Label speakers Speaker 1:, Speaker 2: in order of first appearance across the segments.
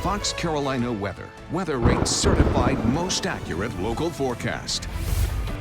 Speaker 1: Fox Carolina Weather. Weather Rate certified most accurate local forecast.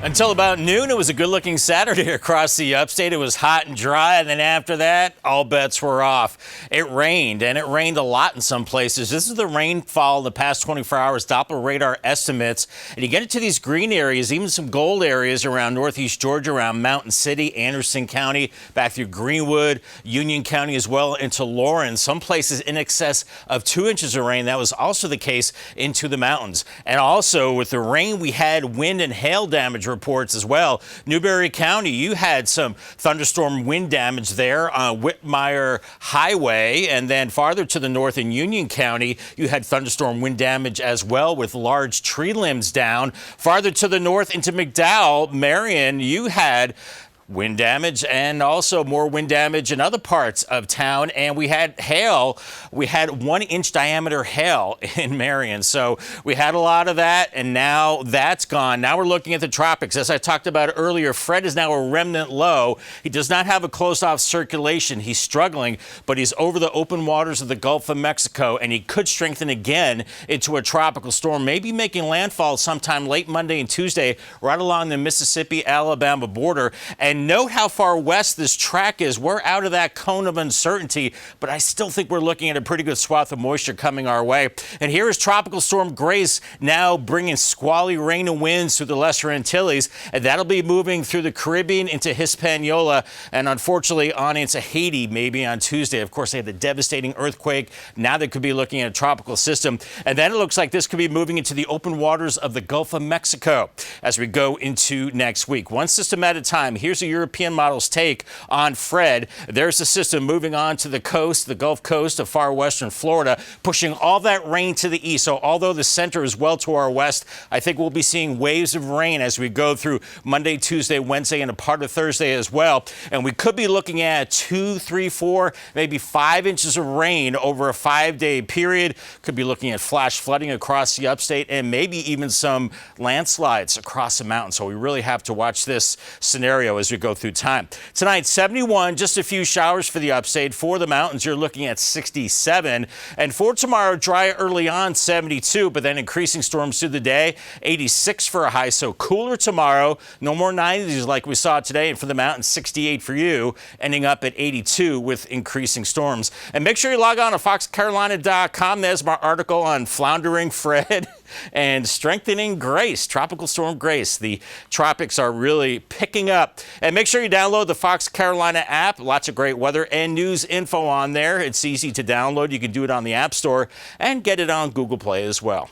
Speaker 2: Until about noon, it was a good-looking Saturday across the upstate. It was hot and dry, and then after that, all bets were off. It rained, and it rained a lot in some places. This is the rainfall in the past 24 hours, Doppler radar estimates. And you get into these green areas, even some gold areas around northeast Georgia, around Mountain City, Anderson County, back through Greenwood, Union County as well, into Lawrence. Some places in excess of 2 inches of rain. That was also the case into the mountains. And also, with the rain, we had wind and hail damage reports as well. Newberry County, you had some thunderstorm wind damage there on Whitmire Highway, and then farther to the north in Union County, you had thunderstorm wind damage as well with large tree limbs down. Farther to the north into McDowell, Marion, you had wind damage and also more wind damage in other parts of town. And we had hail. We had 1 inch diameter hail in Marion. So we had a lot of that, and now that's gone. Now we're looking at the tropics. As I talked about earlier, Fred is now a remnant low. He does not have a closed off circulation. He's struggling, but he's over the open waters of the Gulf of Mexico, and he could strengthen again into a tropical storm, maybe making landfall sometime late Monday and Tuesday right along the Mississippi-Alabama border. And note how far west this track is. We're out of that cone of uncertainty, but I still think we're looking at a pretty good swath of moisture coming our way. And here is Tropical Storm Grace now bringing squally rain and winds through the Lesser Antilles, and that'll be moving through the Caribbean into Hispaniola and unfortunately on into Haiti maybe on Tuesday. Of course, they had the devastating earthquake. Now they could be looking at a tropical system, and then it looks like this could be moving into the open waters of the Gulf of Mexico as we go into next week. One system at a time. Here's a European model's take on Fred. There's the system moving on to the coast, the Gulf Coast of far western Florida, pushing all that rain to the east. So although the center is well to our west, I think we'll be seeing waves of rain as we go through Monday, Tuesday, Wednesday, and a part of Thursday as well. And we could be looking at 2, 3, 4, maybe 5 inches of rain over a 5-day period. Could be looking at flash flooding across the upstate and maybe even some landslides across the mountains. So we really have to watch this scenario as we go through time. Tonight, 71, just a few showers for the upstate. For the mountains, you're looking at 67. And for tomorrow, dry early on, 72, but then increasing storms through the day, 86 for a high. So cooler tomorrow. No more 90s like we saw today. And for the mountains, 68 for you, ending up at 82 with increasing storms. And make sure you log on to foxcarolina.com. There's my article on floundering Fred and strengthening Grace, Tropical Storm Grace. The tropics are really picking up. And make sure you download the Fox Carolina app. Lots of great weather and news info on there. It's easy to download. You can do it on the App Store and get it on Google Play as well.